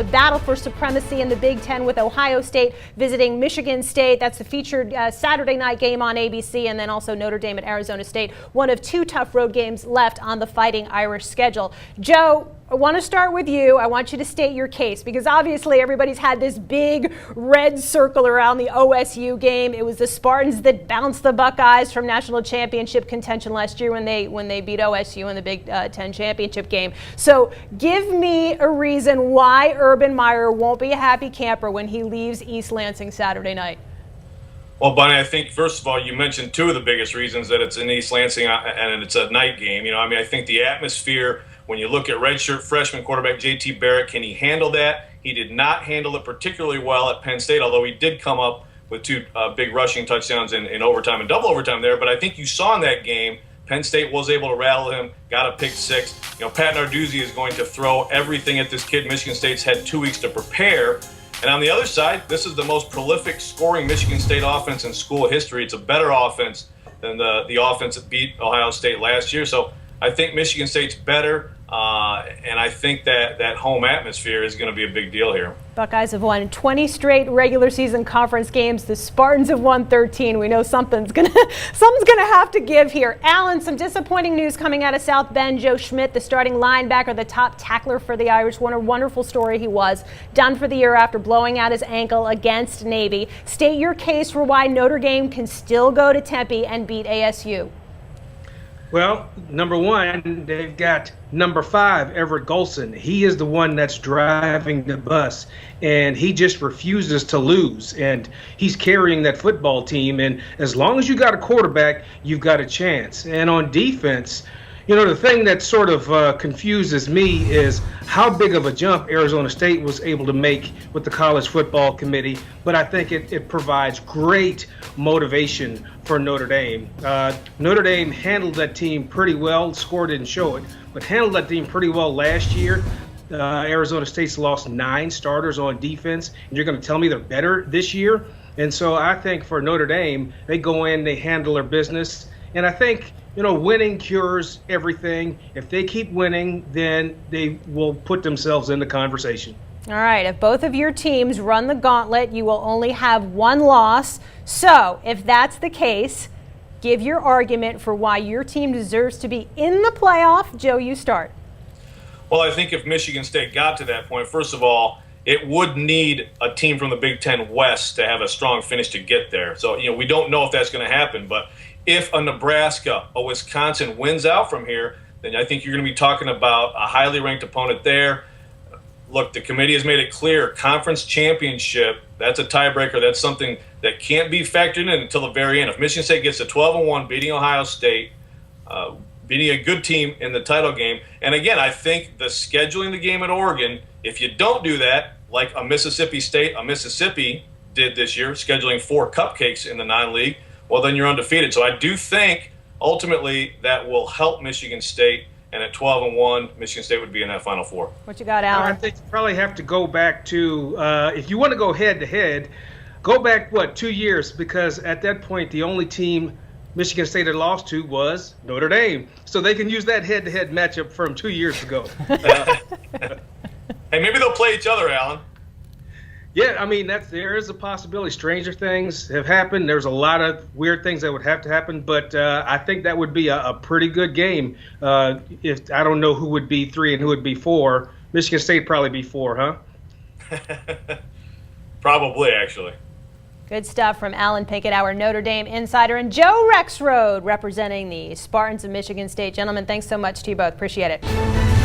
the battle for supremacy in the Big Ten with Ohio State visiting Michigan State. That's the featured Saturday night game on ABC, and then also Notre Dame at Arizona State. One of two tough road games left on the Fighting Irish schedule. Joe, I want to start with you. I want you to state your case, because obviously everybody's had this big red circle around the OSU game. It was the Spartans that bounced the Buckeyes from national championship contention last year when they beat OSU in the Big Ten championship game. So give me a reason why Urban Meyer won't be a happy camper when he leaves East Lansing Saturday night. Well, Bunny, I think, first of all, you mentioned two of the biggest reasons that it's in East Lansing and it's a night game. I think the atmosphere, when you look at redshirt freshman quarterback J.T. Barrett, can he handle that? He did not handle it particularly well at Penn State, although he did come up with two big rushing touchdowns in overtime and double overtime there. But I think you saw in that game, Penn State was able to rattle him, got a pick six. Pat Narduzzi is going to throw everything at this kid. Michigan State's had 2 weeks to prepare. And on the other side, this is the most prolific scoring Michigan State offense in school history. It's a better offense than the offense that beat Ohio State last year. So I think Michigan State's better, and I think that home atmosphere is going to be a big deal here. Buckeyes have won 20 straight regular season conference games. The Spartans have won 13. We know something's gonna have to give here. Alan, some disappointing news coming out of South Bend. Joe Schmidt, the starting linebacker, the top tackler for the Irish. What a wonderful story he was. Done for the year after blowing out his ankle against Navy. State your case for why Notre Dame can still go to Tempe and beat ASU. Well, number one, they've got number 5, Everett Golson. He is the one that's driving the bus, and he just refuses to lose. And he's carrying that football team. And as long as you got a quarterback, you've got a chance. And on defense, the thing that sort of confuses me is how big of a jump Arizona State was able to make with the College Football Committee. But I think it provides great motivation for Notre Dame. Notre Dame handled that team pretty well. Score didn't show it, but handled that team pretty well last year. Arizona State's lost 9 starters on defense, and you're going to tell me they're better this year? And so I think for Notre Dame, they go in, they handle their business, and I think winning cures everything. If they keep winning, then they will put themselves in the conversation. All right, if both of your teams run the gauntlet, you will only have one loss. So if that's the case, give your argument for why your team deserves to be in the playoff. Joe, you start. Well, I think if Michigan State got to that point, first of all, it would need a team from the Big Ten West to have a strong finish to get there. So, we don't know if that's going to happen, but if a Nebraska, a Wisconsin wins out from here, then I think you're going to be talking about a highly ranked opponent there. Look, the committee has made it clear, conference championship, that's a tiebreaker. That's something that can't be factored in until the very end. If Michigan State gets to 12-1, beating Ohio State, beating a good team in the title game, and again, I think the scheduling the game at Oregon, if you don't do that, like a Mississippi State, a Mississippi did this year, scheduling 4 cupcakes in the non-league, well, then you're undefeated. So I do think ultimately that will help Michigan State. And at 12-1, Michigan State would be in that Final Four. What you got, Alan? I think you probably have to go back to, if you want to go head-to-head, go back, 2 years? Because at that point, the only team Michigan State had lost to was Notre Dame. So they can use that head-to-head matchup from 2 years ago. Hey, maybe they'll play each other, Alan. Yeah, there is a possibility. Stranger things have happened. There's a lot of weird things that would have to happen, but I think that would be a pretty good game. If I don't know who would be 3 and who would be 4. Michigan State probably be 4, huh? Probably, actually. Good stuff from Alan Pinkett, our Notre Dame insider, and Joe Rexrode representing the Spartans of Michigan State. Gentlemen, thanks so much to you both. Appreciate it.